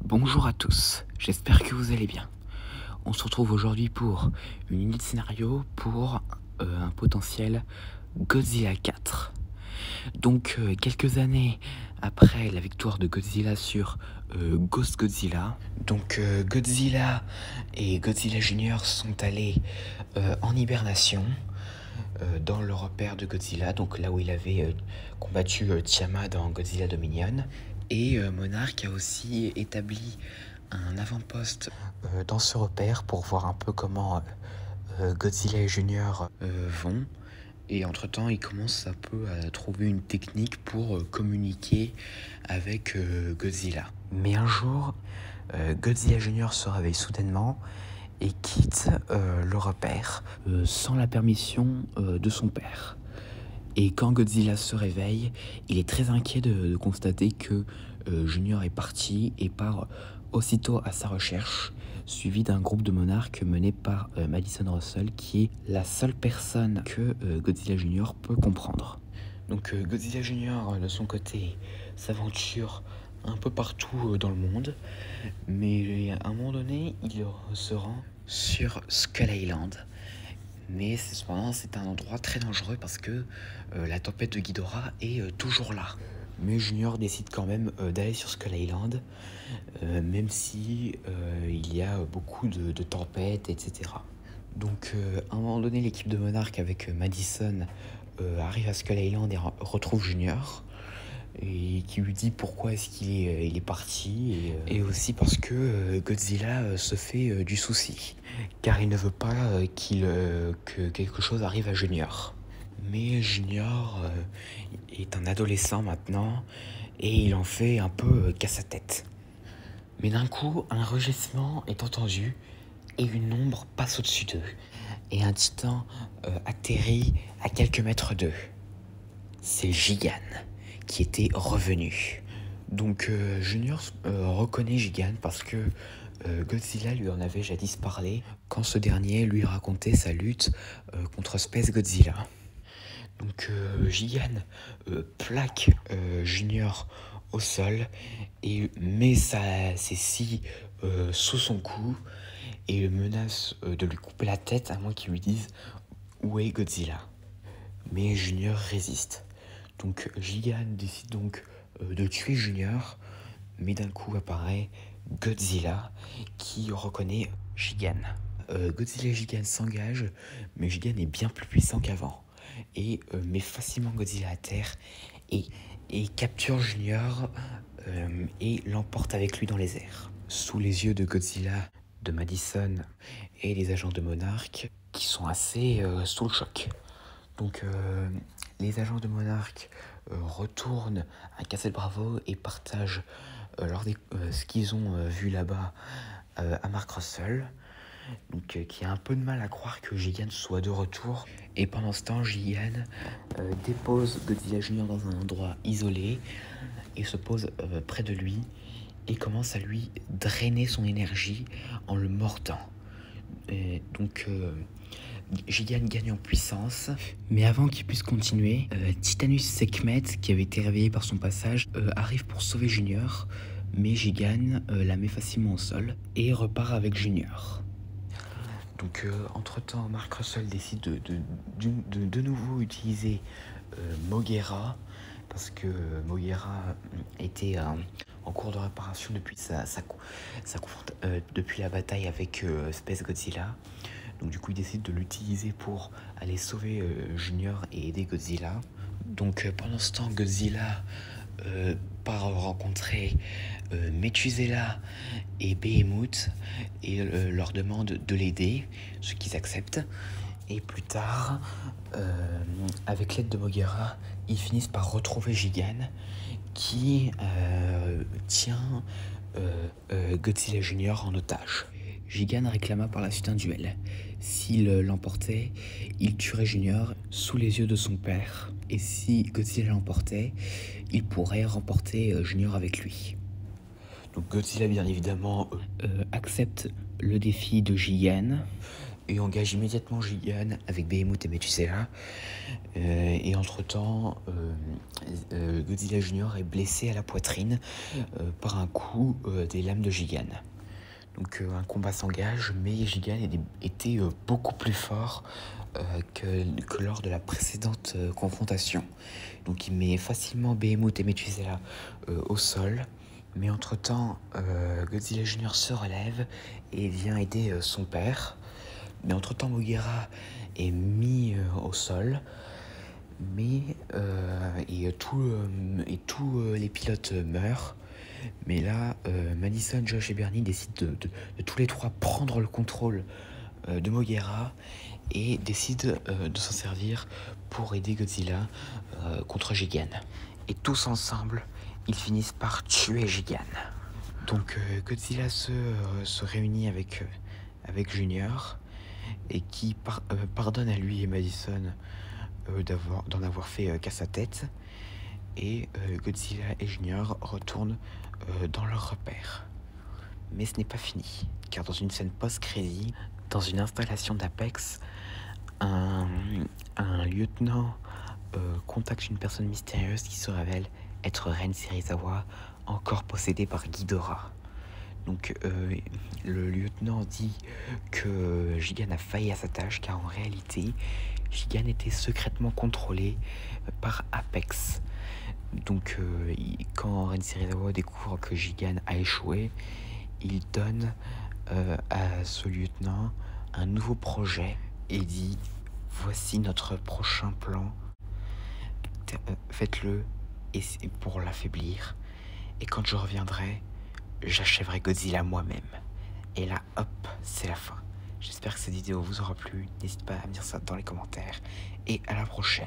Bonjour à tous, j'espère que vous allez bien. On se retrouve aujourd'hui pour une unité de scénario pour un potentiel Godzilla 4. Donc quelques années après la victoire de Godzilla sur Ghost Godzilla, Godzilla et Godzilla Junior sont allés en hibernation dans le repère de Godzilla, donc là où il avait combattu Tiamat dans Godzilla Dominion. Et Monarch a aussi établi un avant-poste dans ce repère pour voir un peu comment Godzilla et Junior vont. Et entre-temps, il commence un peu à trouver une technique pour communiquer avec Godzilla. Mais un jour, Godzilla Junior se réveille soudainement et quitte le repère sans la permission de son père. Et quand Godzilla se réveille, il est très inquiet de constater que Junior est parti et part aussitôt à sa recherche, suivi d'un groupe de monarques mené par Madison Russell, qui est la seule personne que Godzilla Junior peut comprendre. Donc Godzilla Junior, de son côté, s'aventure un peu partout dans le monde, mais à un moment donné, il se rend sur Skull Island. Mais cependant, c'est un endroit très dangereux parce que la tempête de Ghidorah est toujours là. Mais Junior décide quand même d'aller sur Skull Island, même si il y a beaucoup de tempêtes, etc. Donc à un moment donné, l'équipe de Monarch avec Madison arrive à Skull Island et retrouve Junior. Et qui lui dit pourquoi est-ce qu'il est parti, et aussi parce que Godzilla se fait du souci, car il ne veut pas que quelque chose arrive à Junior. Mais Junior est un adolescent maintenant, et il en fait un peu qu'à sa tête. Mais d'un coup, un rugissement est entendu, et une ombre passe au-dessus d'eux, et un titan atterrit à quelques mètres d'eux. C'est Gigan qui était revenu. Donc Junior reconnaît Gigan parce que Godzilla lui en avait jadis parlé quand ce dernier lui racontait sa lutte contre Space Godzilla. Donc Gigan plaque Junior au sol et met ses scies sous son cou et le menace de lui couper la tête à moins qu'il lui dise où est Godzilla. Mais Junior résiste. Donc Gigan décide donc de tuer Junior, mais d'un coup apparaît Godzilla qui reconnaît Gigan. Godzilla et Gigan s'engagent, mais Gigan est bien plus puissant qu'avant et met facilement Godzilla à terre et capture Junior et l'emporte avec lui dans les airs. Sous les yeux de Godzilla, de Madison et des agents de Monarch qui sont assez sous le choc. Donc les agents de Monarch retournent à Castle Bravo et partagent ce qu'ils ont vu là-bas à Mark Russell, donc, qui a un peu de mal à croire que Gigan soit de retour. Et pendant ce temps, Gigan dépose Godzilla Junior dans un endroit isolé et se pose près de lui et commence à lui drainer son énergie en le mordant. Gigan gagne en puissance, mais avant qu'il puisse continuer, Titanus Sekhmet, qui avait été réveillé par son passage, arrive pour sauver Junior, mais Gigan la met facilement au sol et repart avec Junior. Donc entre-temps, Mark Russell décide de nouveau utiliser Moguera, parce que Moguera était en cours de réparation depuis depuis la bataille avec Space Godzilla. Donc du coup, il décide de l'utiliser pour aller sauver Junior et aider Godzilla. Donc pendant ce temps, Godzilla part rencontrer Methuselah et Behemoth et leur demande de l'aider, ce qu'ils acceptent. Et plus tard, avec l'aide de Moguera, ils finissent par retrouver Gigan qui tient Godzilla Junior en otage. Gigan réclama par la suite un duel. S'il l'emportait, il tuerait Junior sous les yeux de son père. Et si Godzilla l'emportait, il pourrait remporter Junior avec lui. Donc Godzilla, bien évidemment, accepte le défi de Gigan et engage immédiatement Gigan avec Behemoth et Metusela. Et entre-temps, Godzilla Junior est blessé à la poitrine par un coup des lames de Gigan. Donc un combat s'engage, mais Gigan était beaucoup plus fort que lors de la précédente confrontation. Donc il met facilement Behemoth et Metusela au sol. Mais entre-temps, Godzilla Junior se relève et vient aider son père. Mais entre-temps, Moguera est mis au sol. Et tous les pilotes meurent. Mais là, Madison, Josh et Bernie décident de tous les trois prendre le contrôle de Moguera et décident de s'en servir pour aider Godzilla contre Gigan. Et tous ensemble, ils finissent par tuer Gigan. Donc Godzilla se réunit avec Junior et qui pardonne à lui et Madison d'en avoir fait qu'à sa tête. Et Godzilla et Junior retournent dans leur repère. Mais ce n'est pas fini, car dans une scène post-crédit, dans une installation d'Apex, un lieutenant contacte une personne mystérieuse qui se révèle être Ren Serizawa, encore possédé par Ghidorah. Donc le lieutenant dit que Gigan a failli à sa tâche, car en réalité, Gigan était secrètement contrôlé par Apex. Donc quand Ren Serizawa découvre que Gigan a échoué, il donne à ce lieutenant un nouveau projet et dit: voici notre prochain plan, faites-le et pour l'affaiblir, et quand je reviendrai, j'achèverai Godzilla moi-même. Et là, hop, c'est la fin. J'espère que cette vidéo vous aura plu. N'hésitez pas à me dire ça dans les commentaires. Et à la prochaine.